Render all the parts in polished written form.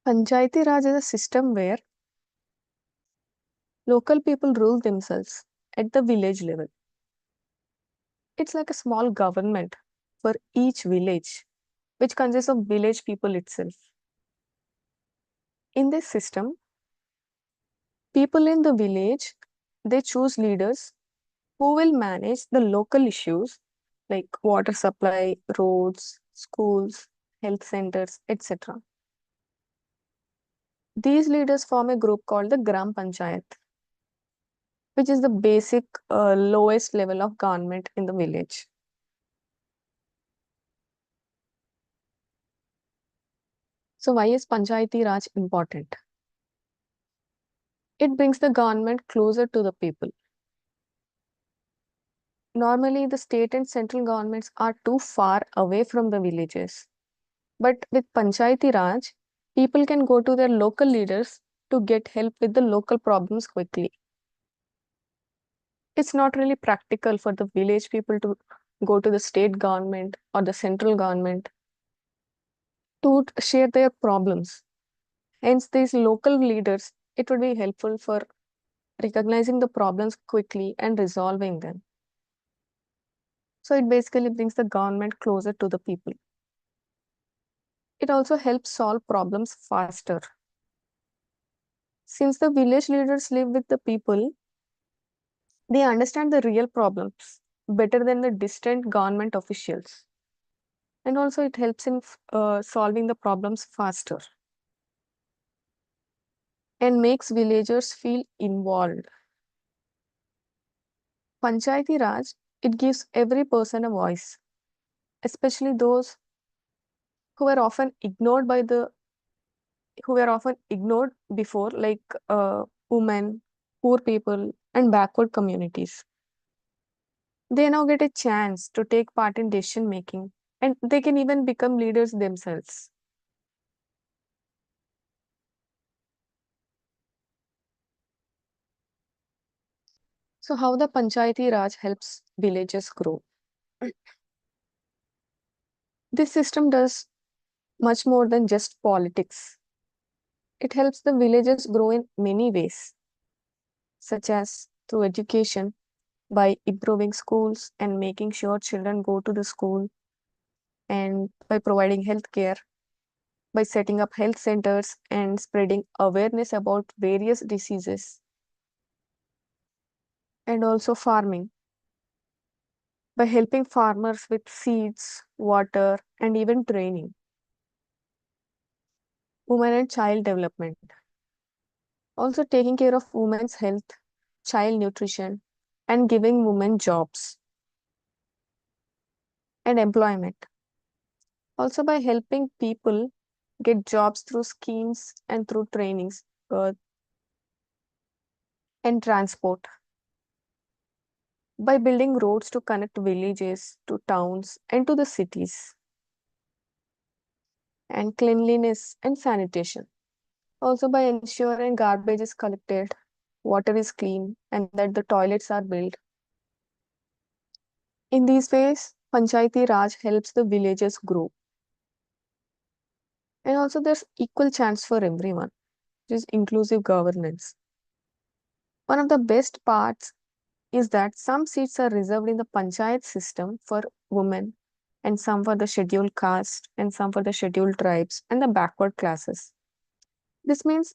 Panchayati Raj is a system where local people rule themselves at the village level. It's like a small government for each village, which consists of village people itself. In this system, people in the village they choose leaders who will manage the local issues like water supply, roads, schools, health centers, etc. These leaders form a group called the Gram Panchayat, which is the basic lowest level of government in the village. So why is Panchayati Raj important? It brings the government closer to the people. Normally, the state and central governments are too far away from the villages. But with Panchayati Raj, people can go to their local leaders to get help with the local problems quickly. It's not really practical for the village people to go to the state government or the central government to share their problems. Hence, these local leaders, it would be helpful for recognizing the problems quickly and resolving them. So it basically brings the government closer to the people. It also helps solve problems faster. Since the village leaders live with the people, they understand the real problems better than the distant government officials. And also, it helps in solving the problems faster and makes villagers feel involved. Panchayati Raj, it gives every person a voice, especially those who were often ignored by the who were often ignored before, like women, poor people, and backward communities. They now get a chance to take part in decision making and they can even become leaders themselves. So, how the Panchayati Raj helps villages grow? This system does much more than just politics. It helps the villages grow in many ways, such as through education, by improving schools and making sure children go to the school, and by providing health care, by setting up health centers and spreading awareness about various diseases, and also farming, by helping farmers with seeds, water, and even training, women and child development, also taking care of women's health, child nutrition, and giving women jobs and employment. Also, by helping people get jobs through schemes and through trainings and transport, by building roads to connect villages to towns and to the cities, and cleanliness and sanitation. Also, by ensuring garbage is collected, water is clean, and that the toilets are built. In these ways, Panchayati Raj helps the villages grow. And also, there's equal chance for everyone, which is inclusive governance. One of the best parts is that some seats are reserved in the panchayat system for women, and some for the scheduled caste, and some for the scheduled tribes and the backward classes. This means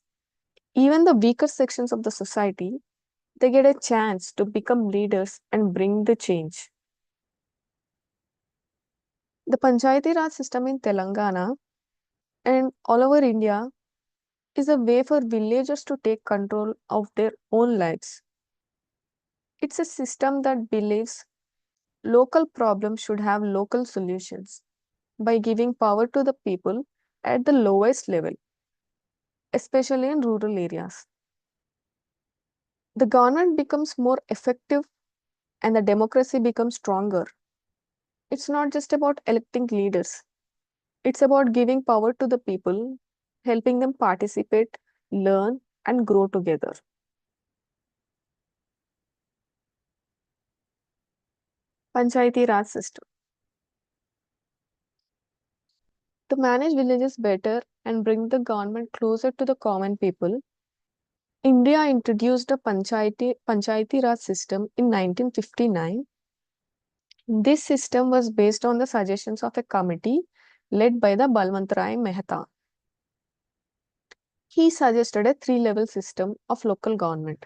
even the weaker sections of the society, they get a chance to become leaders and bring the change. The Panchayati Raj system in Telangana and all over India is a way for villagers to take control of their own lives. It's a system that believes local problems should have local solutions by giving power to the people at the lowest level, especially in rural areas. The government becomes more effective and the democracy becomes stronger. It's not just about electing leaders, it's about giving power to the people, helping them participate, learn, and grow together. Panchayati Raj system. To manage villages better, and bring the government closer to the common people, India introduced a Panchayati Raj system in 1959. This system was based on the suggestions of a committee led by the Balwantrai Mehta. He suggested a three-level system of local government.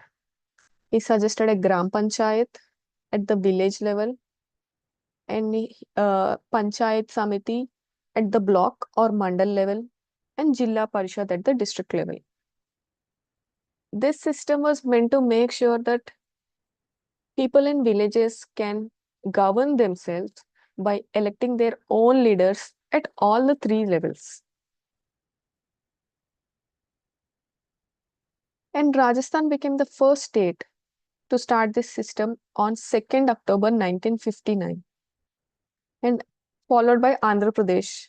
He suggested a Gram Panchayat at the village level and Panchayat Samiti at the block or mandal level and Jilla Parishad at the district level. This system was meant to make sure that people in villages can govern themselves by electing their own leaders at all the three levels. And Rajasthan became the first state to start this system on 2nd October 1959 and followed by Andhra Pradesh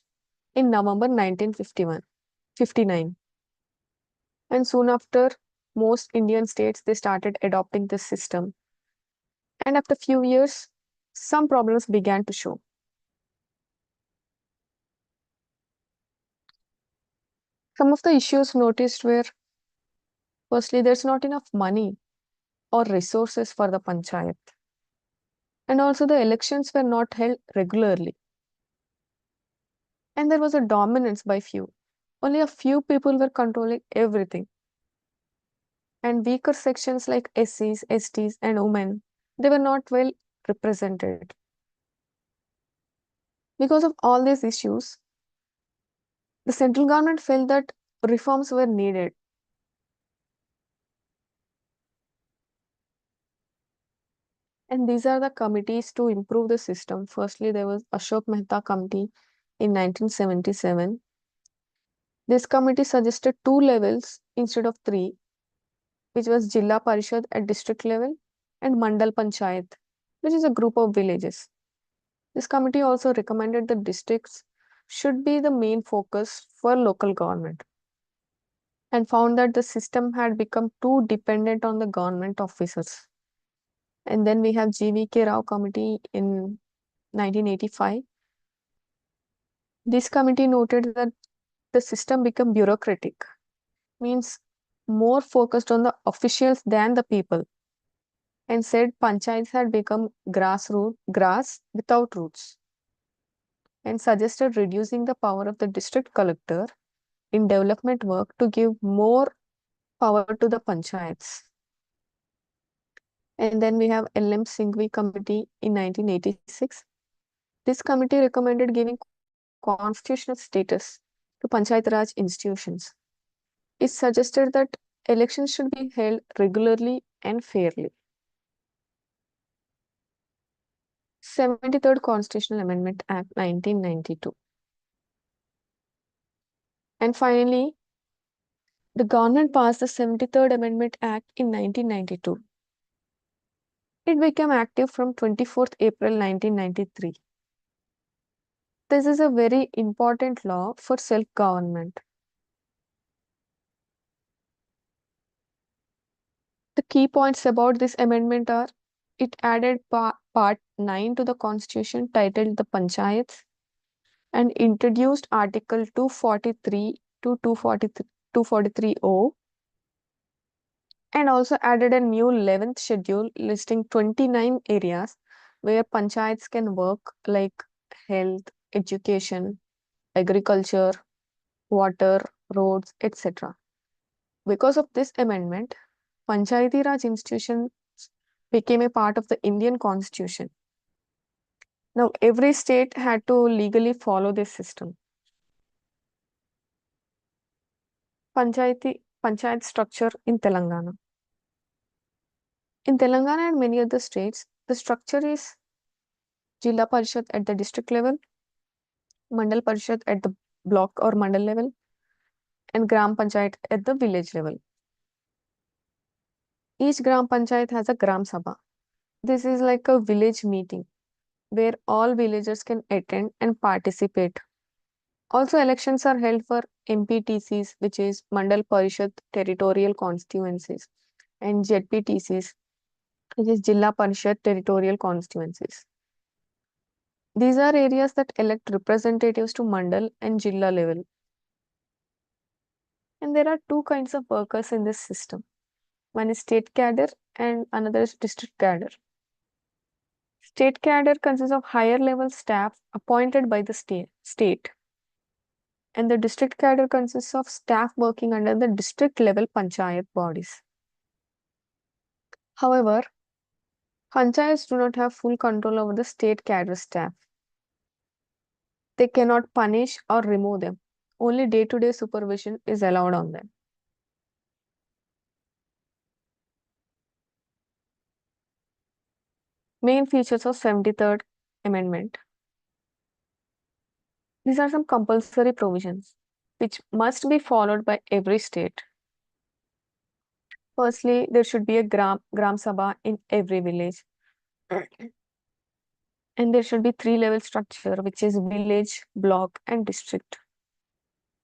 in November 1959. And soon after, most Indian states they started adopting this system. And after few years, some problems began to show. Some of the issues noticed were firstly, there's not enough money or resources for the panchayat. And also, the elections were not held regularly. And there was a dominance by few. Only a few people were controlling everything. And weaker sections like SCs, STs, and women, they were not well represented. Because of all these issues, the central government felt that reforms were needed. And these are the committees to improve the system. Firstly, there was Ashok Mehta Committee in 1977. This committee suggested two levels instead of three, which was Jilla Parishad at district level and Mandal Panchayat, which is a group of villages. This committee also recommended that districts should be the main focus for local government and found that the system had become too dependent on the government officers. And then we have GVK Rao committee in 1985. This committee noted that the system became bureaucratic, means more focused on the officials than the people, and said panchayats had become grass without roots, and suggested reducing the power of the district collector in development work to give more power to the panchayats. And then we have LM Singhvi committee in 1986. This committee recommended giving constitutional status to Panchayat Raj institutions. It suggested that elections should be held regularly and fairly. 73rd Constitutional Amendment Act 1992. And finally, the government passed the 73rd Amendment Act in 1992. It became active from 24th April 1993. This is a very important law for self-government. The key points about this amendment are it added Part 9 to the Constitution titled the Panchayats and introduced Article 243 to 243O and also added a new 11th schedule listing 29 areas where panchayats can work like health, education, agriculture, water, roads, etc. Because of this amendment, Panchayati Raj institutions became a part of the Indian constitution. Now, every state had to legally follow this system. Panchayat structure in Telangana. In Telangana and many other states, the structure is Jilla Parishad at the district level, Mandal Parishad at the block or mandal level, and Gram Panchayat at the village level. Each Gram Panchayat has a Gram Sabha. This is like a village meeting where all villagers can attend and participate. Also, elections are held for MPTCs, which is Mandal Parishad Territorial Constituencies, and ZPTCs, which is Jilla Parishad Territorial Constituencies. These are areas that elect representatives to Mandal and Jilla level. And there are two kinds of workers in this system. One is state cadre and another is district cadre. State cadre consists of higher level staff appointed by the state, and the district cadre consists of staff working under the district level panchayat bodies. However, panchayats do not have full control over the state cadre staff. They cannot punish or remove them. Only day-to-day supervision is allowed on them. Main features of 73rd Amendment. These are some compulsory provisions which must be followed by every state. Firstly, there should be a Gram Sabha in every village. And there should be three-level structure, which is village, block, and district.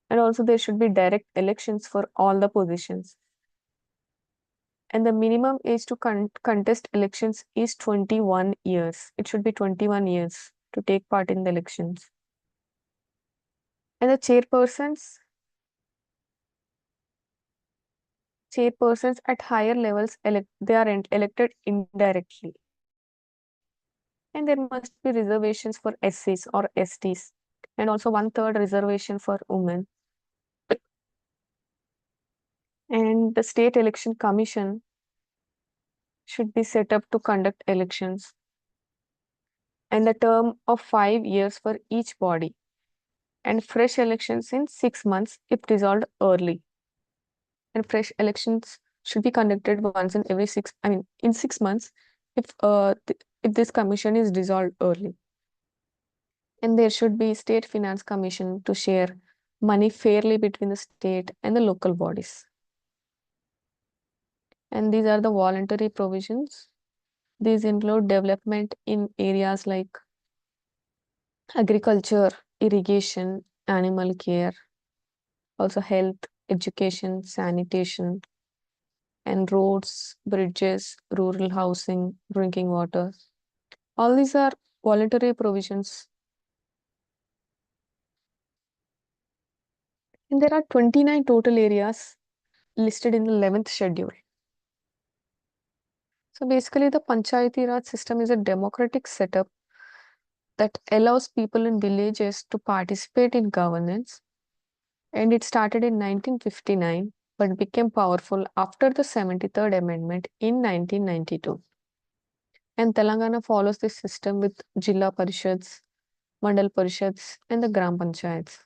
And also there should be direct elections for all the positions. And the minimum age to contest elections is 21 years. It should be 21 years to take part in the elections. And the chairpersons at higher levels, they are elected indirectly. And there must be reservations for SCs or STs, and also 1/3 reservation for women. And the State Election Commission should be set up to conduct elections. And the term of 5 years for each body. And fresh elections in 6 months if dissolved early. And fresh elections should be conducted once in every in 6 months if if this commission is dissolved early. And there should be State Finance Commission to share money fairly between the state and the local bodies. And these are the voluntary provisions. These include development in areas like agriculture, irrigation, animal care, also health, education, sanitation, and roads, bridges, rural housing, drinking water. All these are voluntary provisions. And there are 29 total areas listed in the 11th schedule. So basically, the Panchayati Raj system is a democratic setup that allows people in villages to participate in governance. And it started in 1959 but became powerful after the 73rd Amendment in 1992. And Telangana follows this system with Jilla Parishads, Mandal Parishads, and the Gram Panchayats.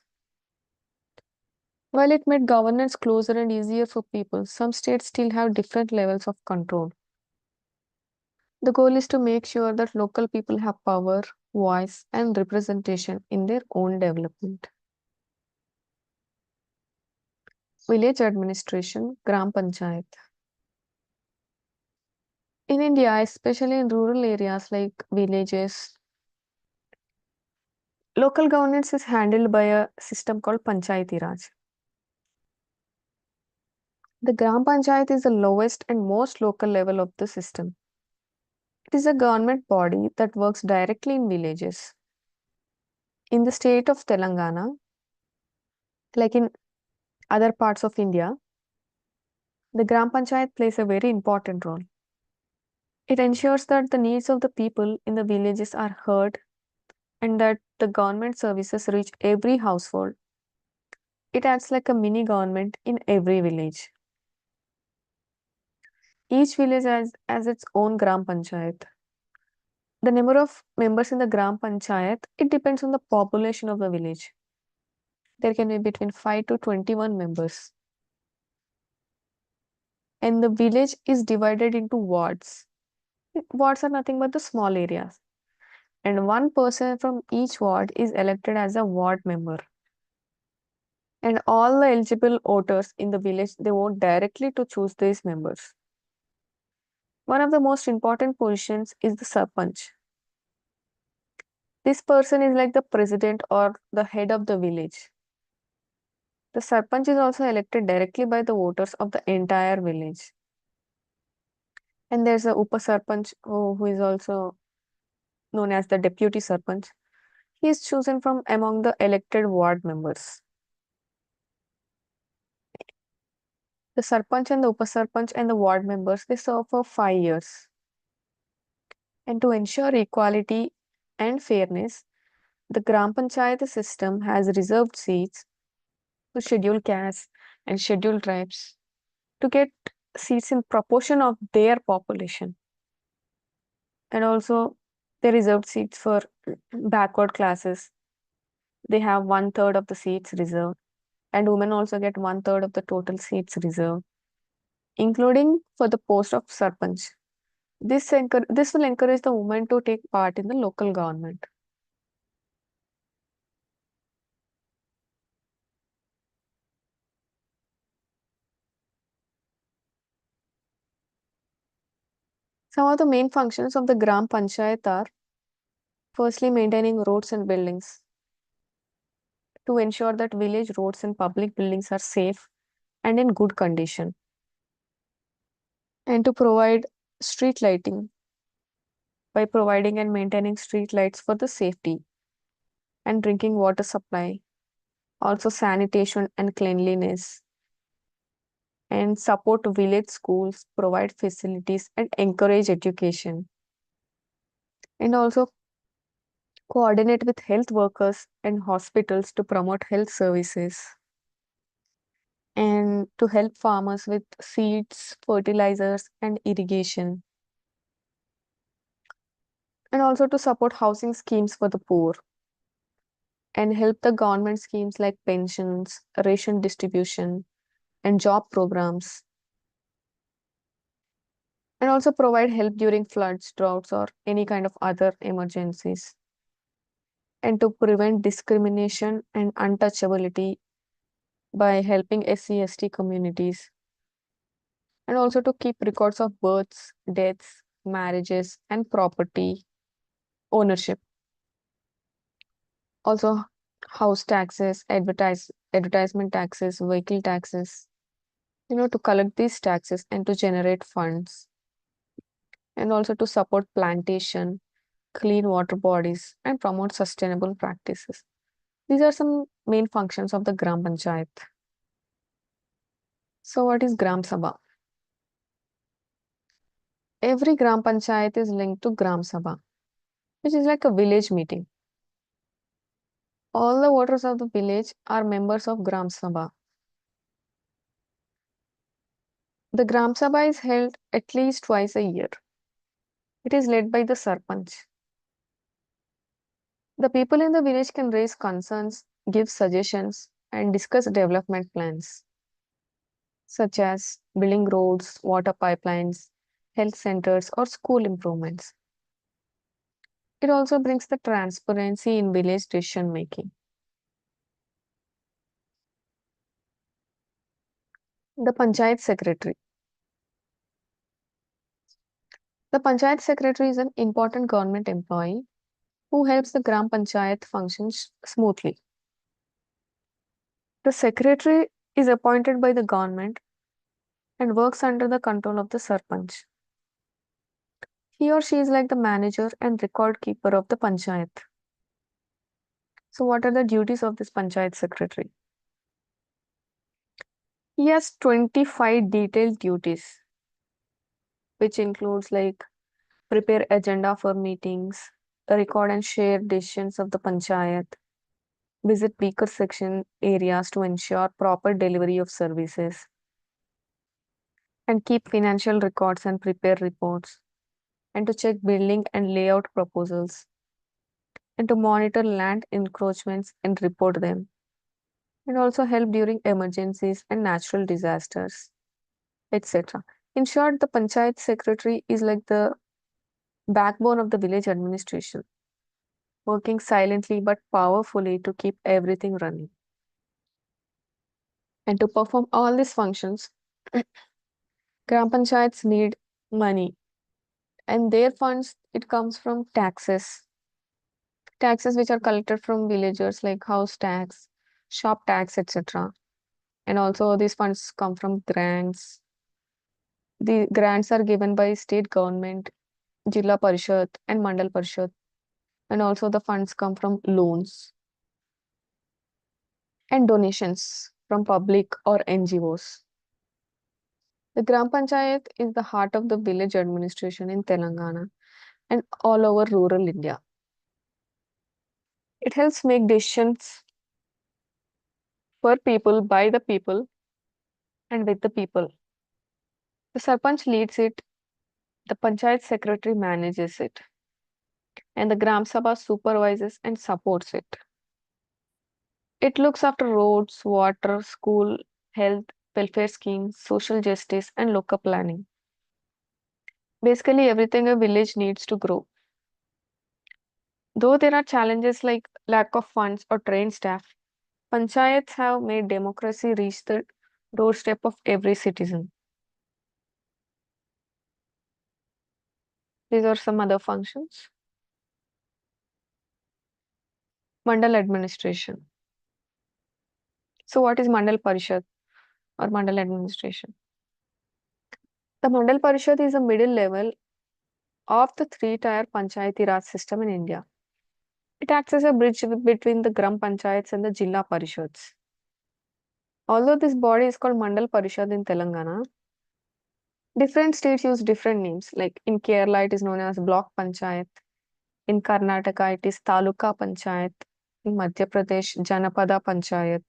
While it made governance closer and easier for people, some states still have different levels of control. The goal is to make sure that local people have power, voice, and representation in their own development. Village administration, Gram Panchayat. In India, especially in rural areas like villages, local governance is handled by a system called Panchayati Raj. The Gram Panchayat is the lowest and most local level of the system. It is a government body that works directly in villages. In the state of Telangana, like in other parts of India, the Gram Panchayat plays a very important role. It ensures that the needs of the people in the villages are heard and that the government services reach every household. It acts like a mini government in every village. Each village has its own Gram Panchayat. The number of members in the Gram Panchayat, it depends on the population of the village. There can be between 5 to 21 members. And the village is divided into wards. Wards are nothing but the small areas. And one person from each ward is elected as a ward member. And all the eligible voters in the village, they vote directly to choose these members. One of the most important positions is the Sarpanch. This person is like the president or the head of the village. The Sarpanch is also elected directly by the voters of the entire village. And there's a Upa Sarpanch who is also known as the deputy Sarpanch. He is chosen from among the elected ward members. The sarpanch and the upasarpanch and the ward members, they serve for 5 years. And to ensure equality and fairness, the Gram Panchayat system has reserved seats to scheduled castes and scheduled tribes to get seats in proportion of their population. And also, they reserved seats for backward classes. They have 1/3 of the seats reserved, and women also get 1/3 of the total seats reserved, including for the post of sarpanch. This will encourage the women to take part in the local government. Some of the main functions of the Gram Panchayat are firstly maintaining roads and buildings to ensure that village roads and public buildings are safe and in good condition, and to provide street lighting by providing and maintaining street lights for the safety and drinking water supply, also sanitation and cleanliness, and support village schools, provide facilities and encourage education, and also coordinate with health workers and hospitals to promote health services, and to help farmers with seeds, fertilizers, and irrigation, and also to support housing schemes for the poor and help the government schemes like pensions, ration distribution, and job programs, and also provide help during floods, droughts, or any kind of other emergencies, and to prevent discrimination and untouchability by helping SC/ST communities, and also to keep records of births, deaths, marriages, and property ownership. Also, house taxes, advertisement taxes, vehicle taxes, to collect these taxes and to generate funds, and also to support plantation, clean water bodies, and promote sustainable practices. These are some main functions of the Gram Panchayat. So, what is Gram Sabha? Every Gram Panchayat is linked to Gram Sabha, which is like a village meeting. All the voters of the village are members of Gram Sabha. The Gram Sabha is held at least twice a year. It is led by the Sarpanch. The people in the village can raise concerns, give suggestions, and discuss development plans, such as building roads, water pipelines, health centers, or school improvements. It also brings the transparency in village decision making. The Panchayat Secretary. The Panchayat Secretary is an important government employee who helps the Gram Panchayat function smoothly. The secretary is appointed by the government and works under the control of the Sarpanch. He or she is like the manager and record keeper of the Panchayat. So, what are the duties of this Panchayat Secretary? He has 25 detailed duties, which includes like prepare agenda for meetings, record and share decisions of the Panchayat, visit weaker section areas to ensure proper delivery of services, and keep financial records and prepare reports, and to check building and layout proposals, and to monitor land encroachments and report them, and also help during emergencies and natural disasters, etc. In short, the Panchayat Secretary is like the backbone of the village administration, working silently but powerfully to keep everything running. And to perform all these functions, Gram Panchayats need money, and their funds, it comes from taxes which are collected from villagers like house tax, shop tax, etc. And also these funds come from grants. The grants are given by state government, Jilla Parishad and Mandal Parishad. And also the funds come from loans and donations from public or NGOs. The Gram Panchayat is the heart of the village administration in Telangana and all over rural India. It helps make decisions for people, by the people, and with the people. The Sarpanch leads it, the Panchayat secretary manages it, and the Gram Sabha supervises and supports it. It looks after roads, water, school, health, welfare schemes, social justice, and local planning. Basically, everything a village needs to grow. Though there are challenges like lack of funds or trained staff, panchayats have made democracy reach the doorstep of every citizen. These are some other functions. Mandal administration. So, what is Mandal Parishad or Mandal administration? The Mandal Parishad is a middle level of the three-tier Panchayati Raj system in India. It acts as a bridge between the Gram Panchayats and the Jilla Parishads. Although this body is called Mandal Parishad in Telangana, different states use different names. Like in Kerala, it is known as Block Panchayat. In Karnataka, it is Taluka Panchayat. In Madhya Pradesh, Janapada Panchayat.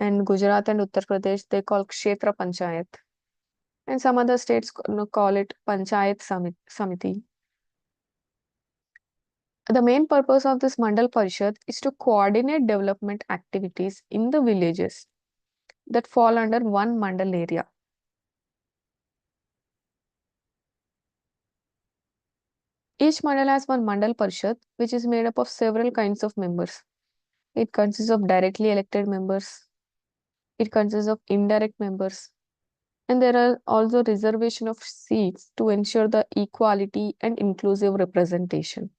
And Gujarat and Uttar Pradesh, they call Kshetra Panchayat. And some other states call it Panchayat Samiti. The main purpose of this Mandal Parishad is to coordinate development activities in the villages that fall under one Mandal area. Each mandal has one Mandal Parishad, which is made up of several kinds of members. It consists of directly elected members, it consists of indirect members, and there are also reservation of seats to ensure the equality and inclusive representation.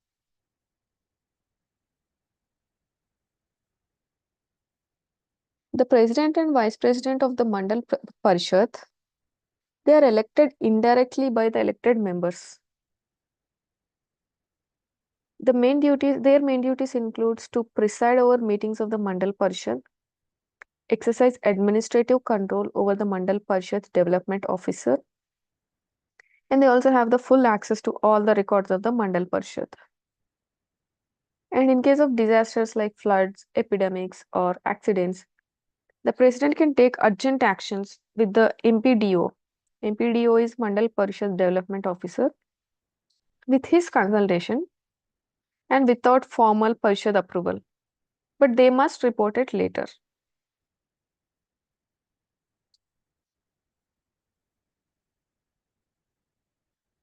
The president and vice president of the Mandal Parishad, they are elected indirectly by the elected members. Their main duties includes to preside over meetings of the Mandal Parishad, exercise administrative control over the Mandal Parishad development officer, and they also have the full access to all the records of the Mandal Parishad. And in case of disasters like floods, epidemics, or accidents, the president can take urgent actions with the MPDO. MPDO is Mandal Parishad Development Officer with his consultation and without formal Parishad approval, but they must report it later.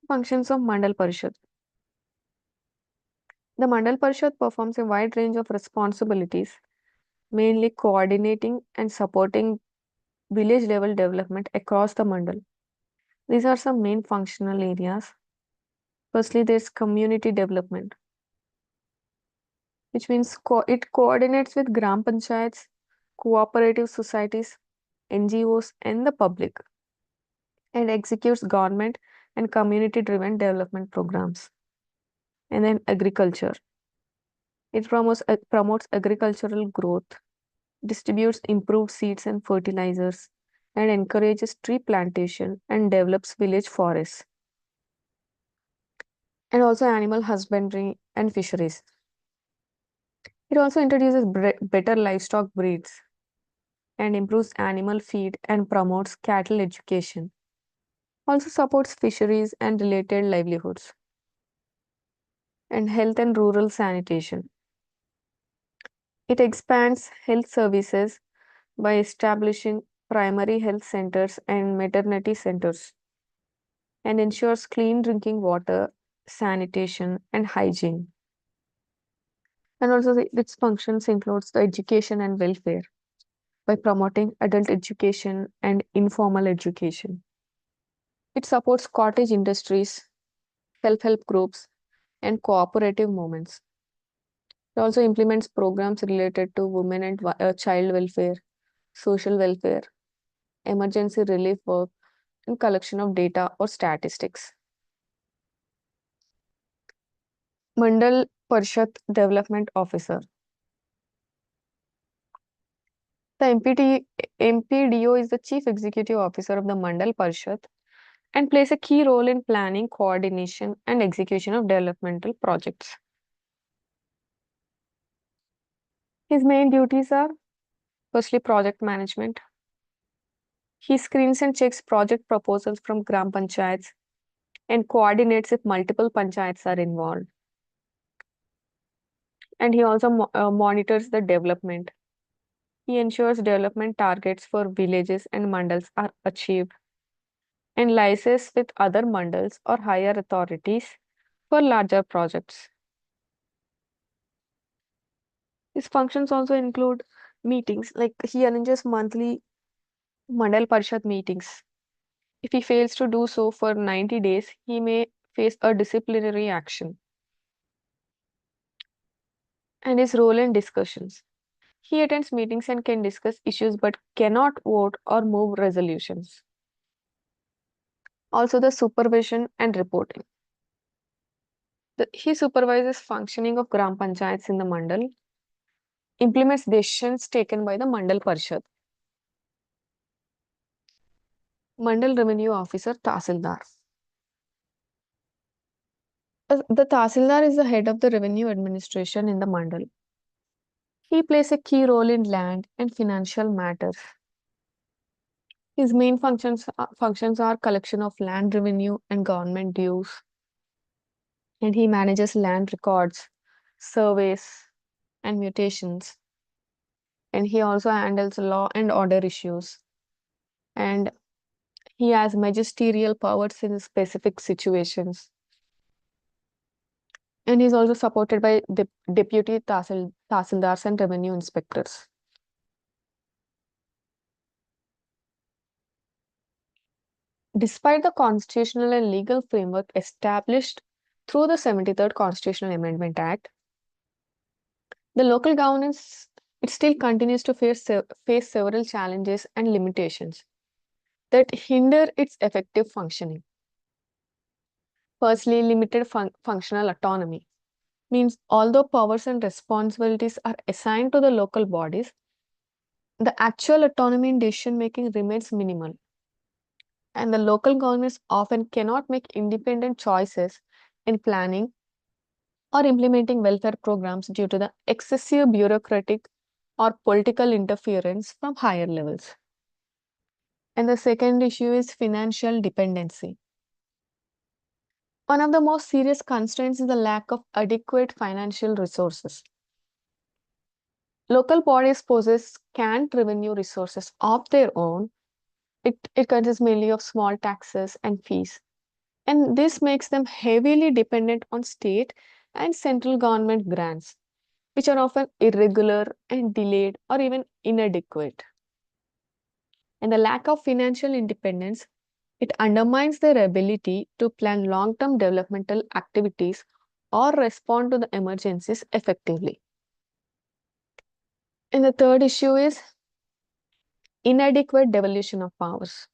Functions of Mandal Parishad. The Mandal Parishad performs a wide range of responsibilities, mainly coordinating and supporting village level development across the mandal. These are some main functional areas. Firstly, there's community development, which means it coordinates with gram panchayats, cooperative societies, NGOs, and the public, and executes government and community driven development programs. And then agriculture. It promotes agricultural growth, distributes improved seeds and fertilizers, and encourages tree plantation and develops village forests. And also animal husbandry and fisheries. It also introduces better livestock breeds and improves animal feed and promotes cattle education. Also supports fisheries and related livelihoods. And health and rural sanitation. It expands health services by establishing primary health centers and maternity centers and ensures clean drinking water, sanitation, and hygiene. And also, its functions includes the education and welfare by promoting adult education and informal education. It supports cottage industries, self-help groups, and cooperative movements. It also implements programs related to women and child welfare, social welfare, emergency relief work, and collection of data or statistics. Mandal Parishad Development Officer. The MPDO is the Chief Executive Officer of the Mandal Parishad and plays a key role in planning, coordination, and execution of developmental projects. His main duties are firstly project management. He screens and checks project proposals from Gram Panchayats and coordinates if multiple panchayats are involved. And he also monitors the development. He ensures development targets for villages and mandals are achieved and liaises with other mandals or higher authorities for larger projects. His functions also include meetings, like he arranges monthly Mandal Parishad meetings. If he fails to do so for 90 days, he may face a disciplinary action. And his role in discussions. He attends meetings and can discuss issues but cannot vote or move resolutions. Also, the supervision and reporting. He supervises functioning of Gram Panchayats in the Mandal, implements decisions taken by the Mandal Parishad. Mandal Revenue Officer Tahsildar. The Tahsildar is the head of the revenue administration in the Mandal. He plays a key role in land and financial matters. His main functions are collection of land revenue and government dues, and he manages land records, surveys, and mutations. And he also handles law and order issues. And he has magisterial powers in specific situations. And he's also supported by deputy tahsildars and revenue inspectors. Despite the constitutional and legal framework established through the 73rd Constitutional Amendment Act, the local governance it still continues to face several challenges and limitations that hinder its effective functioning. Firstly, limited functional autonomy means although powers and responsibilities are assigned to the local bodies, the actual autonomy in decision making remains minimal. And the local governments often cannot make independent choices in planning or implementing welfare programs due to the excessive bureaucratic or political interference from higher levels. And the second issue is financial dependency. One of the most serious constraints is the lack of adequate financial resources. Local bodies possess scant revenue resources of their own. It consists mainly of small taxes and fees. And this makes them heavily dependent on state and central government grants, which are often irregular and delayed or even inadequate. And the lack of financial independence, it undermines their ability to plan long-term developmental activities or respond to the emergencies effectively. And the third issue is inadequate devolution of powers.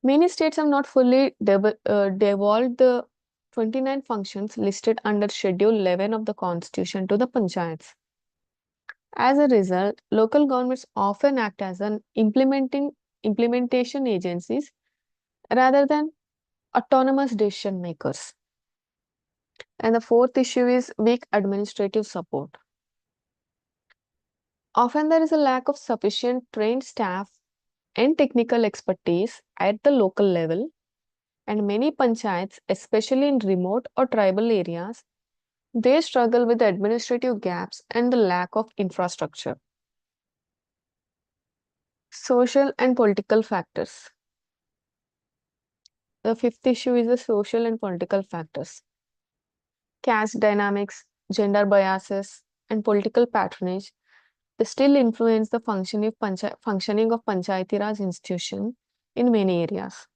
Many states have not fully devolved the 29 functions listed under Schedule 11 of the Constitution to the panchayats. As a result, local governments often act as an implementation agencies rather than autonomous decision makers. And the fourth issue is weak administrative support. Often there is a lack of sufficient trained staff and technical expertise at the local level, and many panchayats, especially in remote or tribal areas, they struggle with the administrative gaps and the lack of infrastructure. Social and political factors. The fifth issue is the social and political factors. Caste dynamics, gender biases, and political patronage they still influence the functioning of Panchayati Raj institution in many areas.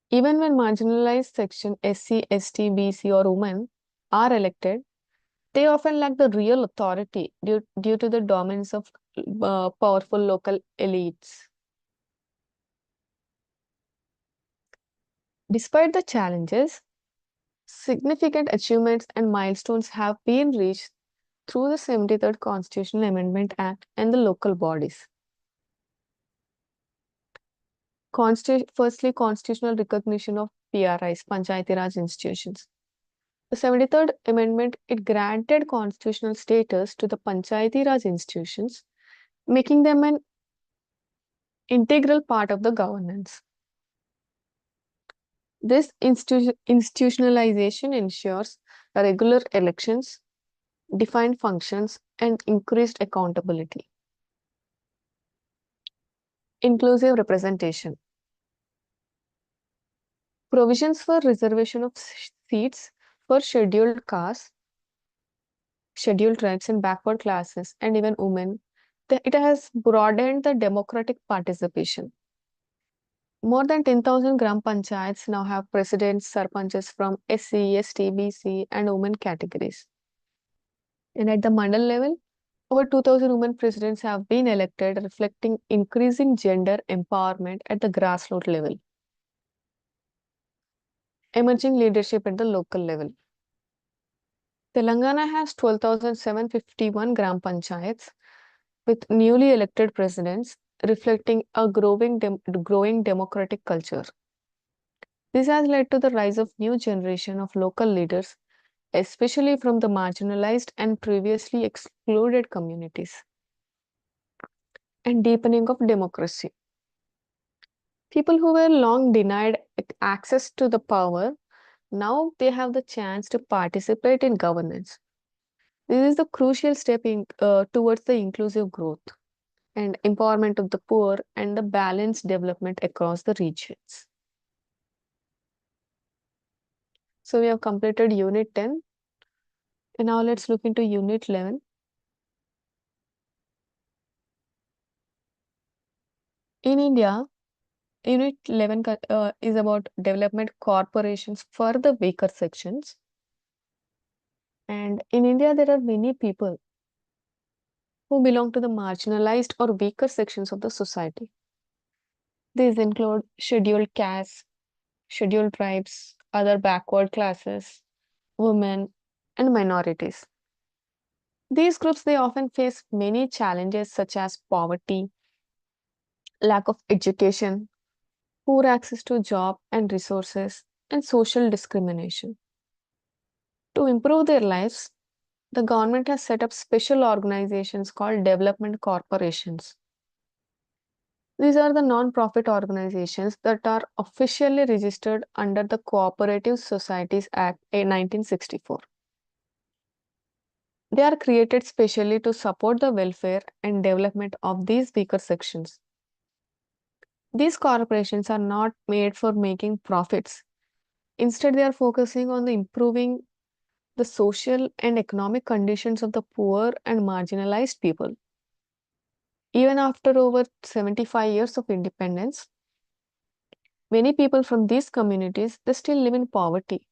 Even when marginalized section SC, ST, BC, or women are elected, they often lack the real authority due to the dominance of powerful local elites. Despite the challenges, significant achievements and milestones have been reached through the 73rd Constitutional Amendment Act and the local bodies. Firstly, constitutional recognition of PRIs, Panchayati Raj institutions. The 73rd Amendment, it granted constitutional status to the Panchayati Raj institutions, making them an integral part of the governance. This institutionalization ensures regular elections, defined functions, and increased accountability. Inclusive representation. Provisions for reservation of seats for scheduled castes, scheduled tribes, and backward classes, and even women. It has broadened the democratic participation. More than 10,000 gram panchayats now have presidents, sarpanches from SC, ST, BC, and women categories. And at the mandal level, over 2,000 women presidents have been elected, reflecting increasing gender empowerment at the grassroots level. Emerging leadership at the local level. Telangana has 12,751 gram panchayats with newly elected presidents, reflecting a growing democratic culture. This has led to the rise of new generation of local leaders, especially from the marginalized and previously excluded communities, and deepening of democracy. People who were long denied access to the power, now they have the chance to participate in governance. This is the crucial step towards the inclusive growth and empowerment of the poor and the balanced development across the regions. So we have completed Unit 10. And now let's look into Unit 11. In India, Unit 11 is about development corporations for the weaker sections. And in India, there are many people who belong to the marginalized or weaker sections of the society. These include scheduled castes, scheduled tribes, other backward classes, women, and minorities. These groups, they often face many challenges such as poverty, lack of education, poor access to job and resources, and social discrimination. To improve their lives, the government has set up special organizations called development corporations. These are the non-profit organizations that are officially registered under the Cooperative Societies Act 1964. They are created specially to support the welfare and development of these weaker sections. These corporations are not made for making profits. Instead, they are focusing on the improving the social and economic conditions of the poor and marginalized people. Even after over 75 years of independence, many people from these communities, they still live in poverty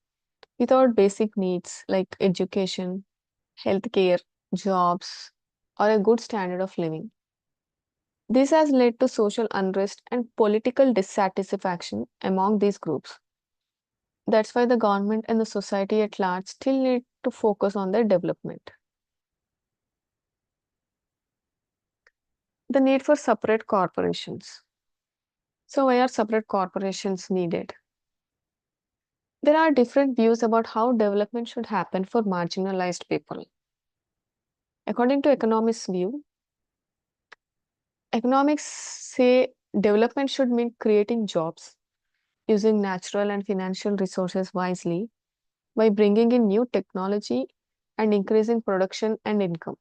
without basic needs like education, healthcare, jobs, or a good standard of living. This has led to social unrest and political dissatisfaction among these groups. That's why the government and the society at large still need to focus on their development. The need for separate corporations. So, why are separate corporations needed? There are different views about how development should happen for marginalized people. According to economists' view, economics say development should mean creating jobs, using natural and financial resources wisely by bringing in new technology and increasing production and income.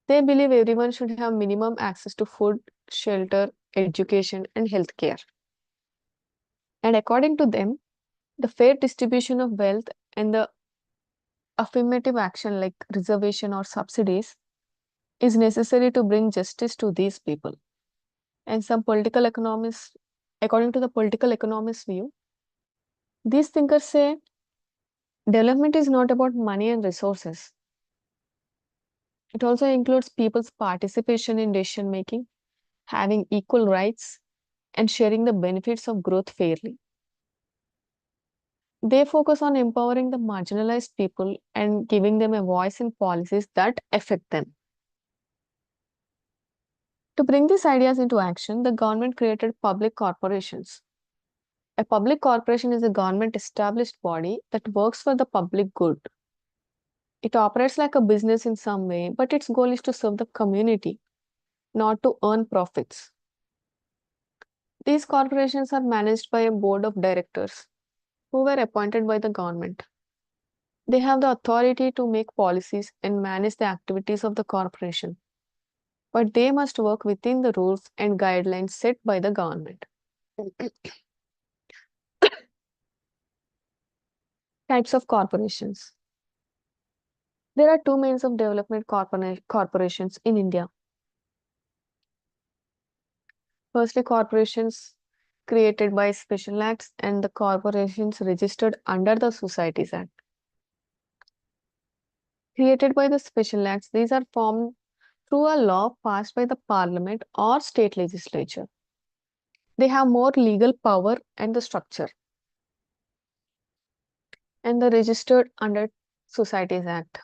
They believe everyone should have minimum access to food, shelter, education, and healthcare. And according to them, the fair distribution of wealth and the affirmative action like reservation or subsidies is necessary to bring justice to these people. And some political economists, according to the political economists' view, these thinkers say development is not about money and resources. It also includes people's participation in decision making, having equal rights, and sharing the benefits of growth fairly. They focus on empowering the marginalized people and giving them a voice in policies that affect them. To bring these ideas into action, the government created public corporations. A public corporation is a government established body that works for the public good. It operates like a business in some way, but its goal is to serve the community, not to earn profits. These corporations are managed by a board of directors who were appointed by the government. They have the authority to make policies and manage the activities of the corporation, but they must work within the rules and guidelines set by the government. Types of corporations. There are two means of development corporations in India. Firstly, corporations created by special acts and the corporations registered under the Societies Act. Created by the special acts, these are formed through a law passed by the parliament or state legislature. They have more legal power and the structure, and the registered under Societies Act.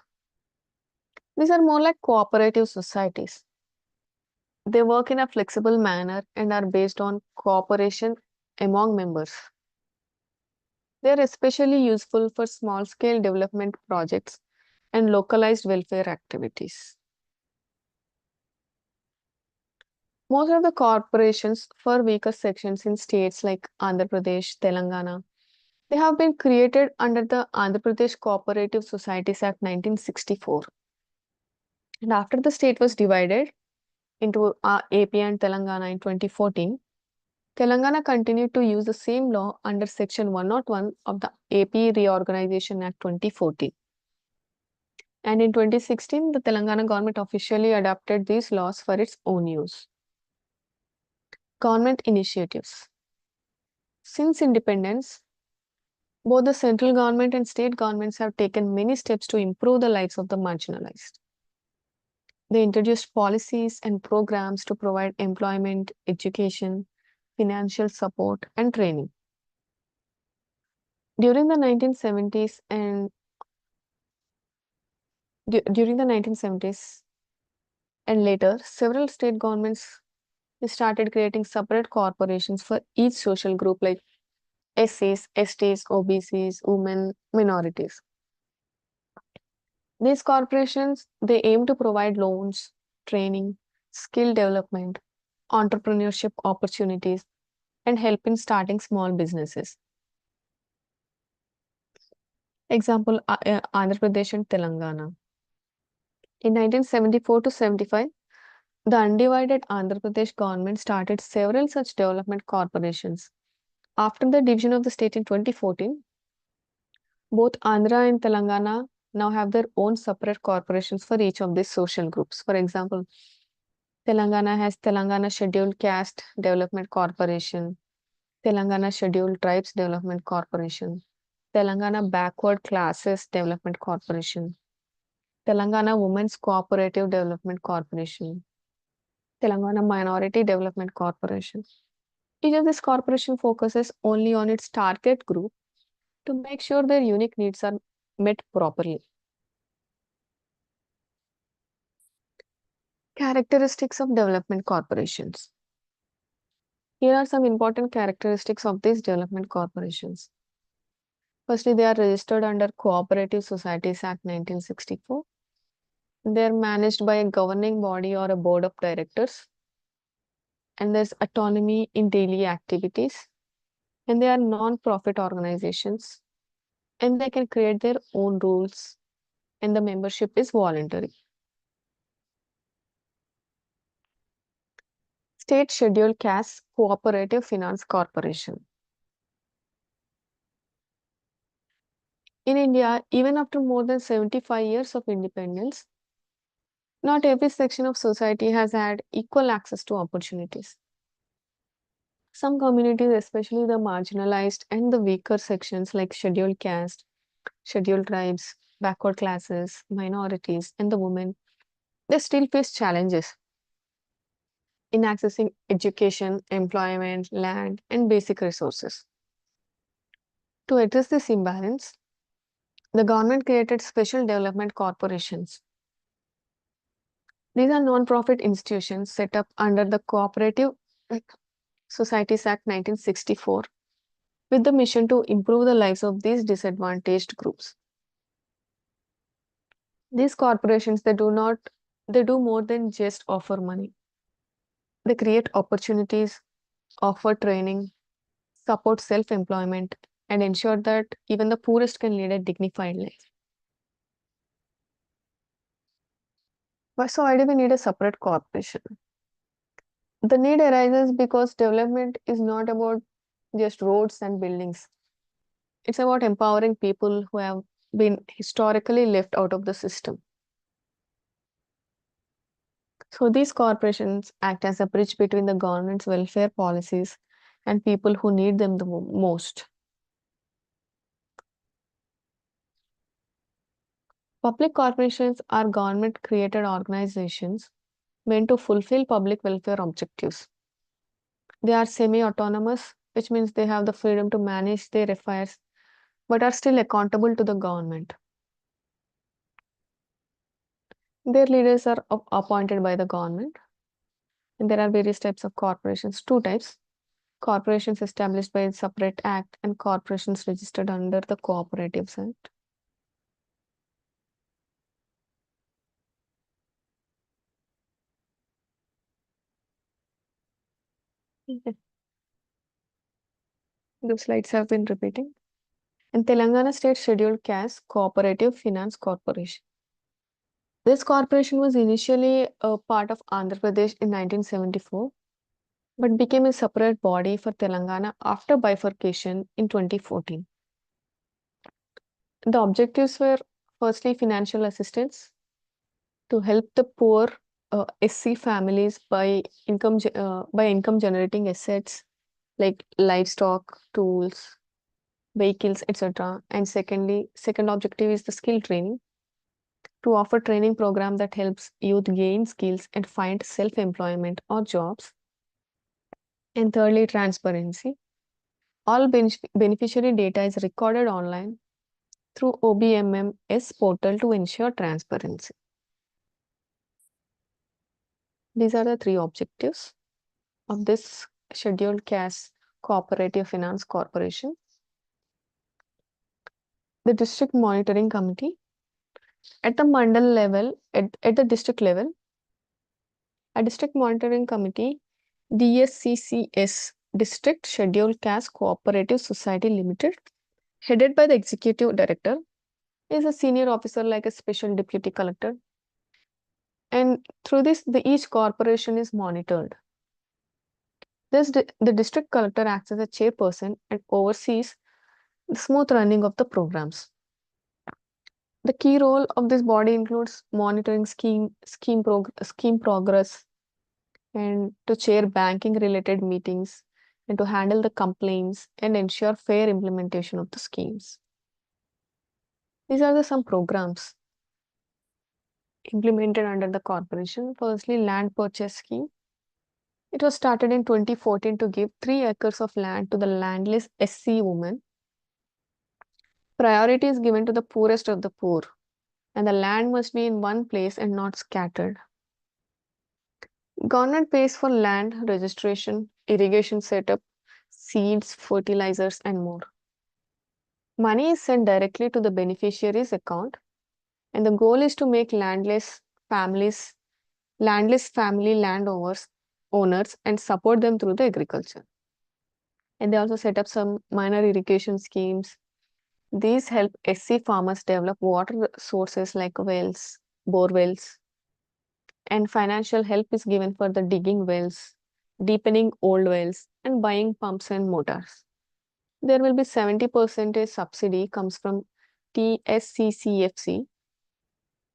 These are more like cooperative societies. They work in a flexible manner and are based on cooperation among members. They are especially useful for small scale development projects and localized welfare activities. Most of the corporations for weaker sections in states like Andhra Pradesh, Telangana, they have been created under the Andhra Pradesh Cooperative Societies Act 1964. And after the state was divided into AP and Telangana in 2014, Telangana continued to use the same law under Section 101 of the AP Reorganization Act 2014. And in 2016, the Telangana government officially adopted these laws for its own use. Government initiatives. Since independence, both the central government and state governments have taken many steps to improve the lives of the marginalized. They introduced policies and programs to provide employment, education, financial support, and training. During the 1970s and during the 1970s and later, several state governments started creating separate corporations for each social group like SCs, STs, OBCs, women, minorities. These corporations, they aim to provide loans, training, skill development, entrepreneurship opportunities, and help in starting small businesses. Example, Andhra Pradesh and Telangana. In 1974 to 75, the undivided Andhra Pradesh government started several such development corporations. After the division of the state in 2014, both Andhra and Telangana now have their own separate corporations for each of these social groups. For example, Telangana has Telangana Scheduled Caste Development Corporation, Telangana Scheduled Tribes Development Corporation, Telangana Backward Classes Development Corporation, Telangana Women's Cooperative Development Corporation, Telangana Minority Development Corporation. Each of these corporation focuses only on its target group to make sure their unique needs are met properly. Characteristics of development corporations. Here are some important characteristics of these development corporations. Firstly, they are registered under Cooperative Societies Act 1964. They are managed by a governing body or a board of directors. And there's autonomy in daily activities. And they are non-profit organizations. And they can create their own rules. And the membership is voluntary. State Scheduled Caste Cooperative Finance Corporation. In India, even after more than 75 years of independence, not every section of society has had equal access to opportunities. Some communities, especially the marginalized and the weaker sections like scheduled caste, scheduled tribes, backward classes, minorities, and the women, they still face challenges in accessing education, employment, land, and basic resources. To address this imbalance, the government created special development corporations. These are non-profit institutions set up under the Cooperative Societies Act 1964 with the mission to improve the lives of these disadvantaged groups. These corporations, they do more than just offer money. They create opportunities, offer training, support self-employment, and ensure that even the poorest can lead a dignified life. So why do we need a separate corporation? The need arises because development is not about just roads and buildings. It's about empowering people who have been historically left out of the system. So these corporations act as a bridge between the government's welfare policies and people who need them the most. Public corporations are government-created organizations meant to fulfill public welfare objectives. They are semi-autonomous, which means they have the freedom to manage their affairs, but are still accountable to the government. Their leaders are appointed by the government. And there are various types of corporations, two types. Corporations established by a separate act and corporations registered under the Cooperatives Act. Okay. The slides have been repeating. And Telangana State Scheduled Caste Cooperative Finance Corporation. This corporation was initially a part of Andhra Pradesh in 1974, but became a separate body for Telangana after bifurcation in 2014. The objectives were firstly financial assistance to help the poor SC families by income generating assets like livestock, tools, vehicles, etc. And second objective is the skill training to offer training program that helps youth gain skills and find self-employment or jobs. And thirdly, transparency. All beneficiary data is recorded online through OBMMS portal to ensure transparency. These are the three objectives of this Scheduled Caste Cooperative Finance Corporation. The District Monitoring Committee at the Mandal level, at the district level, a District Monitoring Committee, DSCCS, District Scheduled Caste Cooperative Society Limited, headed by the Executive Director, is a senior officer like a special deputy collector. And through this, each corporation is monitored. The district collector acts as a chairperson and oversees the smooth running of the programs. The key role of this body includes monitoring scheme progress, and to chair banking related meetings, and to handle the complaints and ensure fair implementation of the schemes. These are some programs implemented under the corporation. Firstly, land purchase scheme. It was started in 2014 to give 3 acres of land to the landless SC women. Priority is given to the poorest of the poor, and the land must be in one place and not scattered. Government pays for land registration, irrigation setup, seeds, fertilizers, and more. Money is sent directly to the beneficiary's account, and the goal is to make landless family owners and support them through the agriculture. And they also set up some minor irrigation schemes. These help SC farmers develop water sources like wells, bore wells, and financial help is given for the digging wells, deepening old wells, and buying pumps and motors. There will be 70% subsidy comes from TSCCFC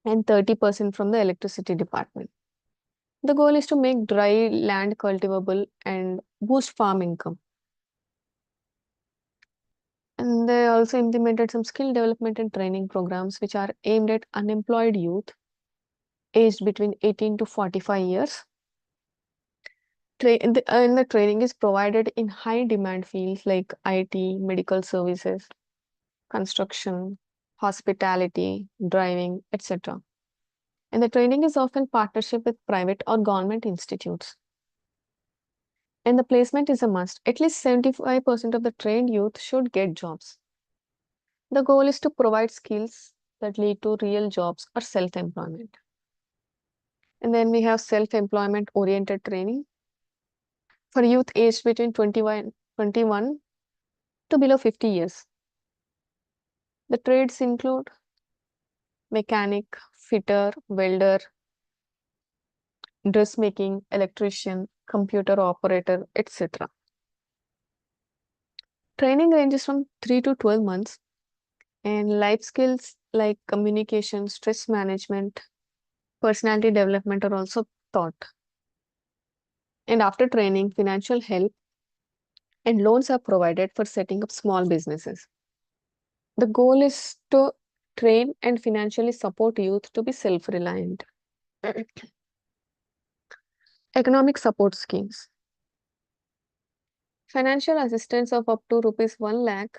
and 30% from the electricity department. The goal is to make dry land cultivable and boost farm income. And they also implemented some skill development and training programs which are aimed at unemployed youth aged between 18 to 45 years. And the training is provided in high demand fields like IT, medical services, construction, hospitality, driving, etc. And the training is often partnership with private or government institutes. And the placement is a must. At least 75% of the trained youth should get jobs. The goal is to provide skills that lead to real jobs or self-employment. And then we have self-employment oriented training for youth aged between 21 to below 50 years. The trades include mechanic, fitter, welder, dressmaking, electrician, computer operator, etc. Training ranges from 3 to 12 months, and life skills like communication, stress management, personality development are also taught. And after training, financial help and loans are provided for setting up small businesses. The goal is to train and financially support youth to be self reliant. Economic support schemes. Financial assistance of up to rupees 1 lakh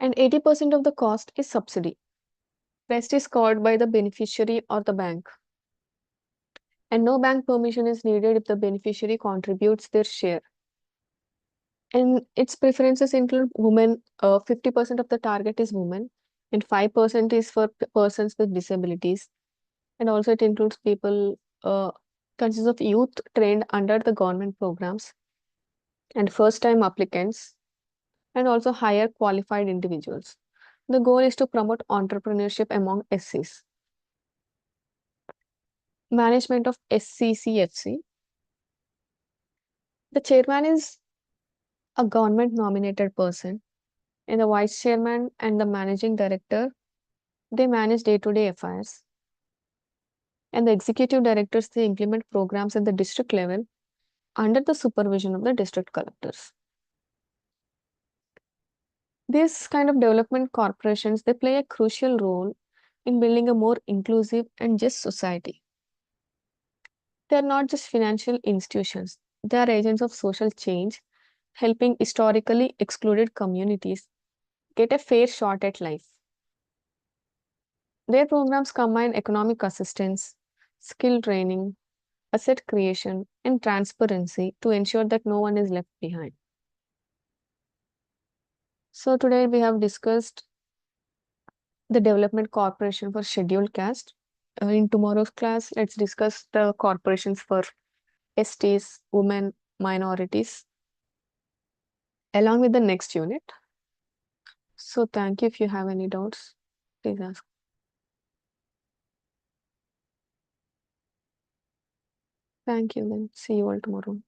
and 80% of the cost is subsidy. Rest is covered by the beneficiary or the bank. And no bank permission is needed if the beneficiary contributes their share. And its preferences include women, 50% of the target is women, and 5% is for persons with disabilities. And also, it includes people, consists of youth trained under the government programs, and first time applicants, and also higher qualified individuals. The goal is to promote entrepreneurship among SCs. Management of SCCFC. The chairman is a government nominated person, and the vice chairman and the managing director, they manage day-to-day affairs. And the executive directors, they implement programs at the district level under the supervision of the district collectors. These kind of development corporations, they play a crucial role in building a more inclusive and just society. They are not just financial institutions, they are agents of social change, helping historically excluded communities get a fair shot at life. Their programs combine economic assistance, skill training, asset creation, and transparency to ensure that no one is left behind. So, today we have discussed the Development Corporation for Scheduled Caste. In tomorrow's class, let's discuss the corporations for STs, women, minorities, along with the next unit. So, thank you. If you have any doubts, please ask. Thank you. Then see you all tomorrow.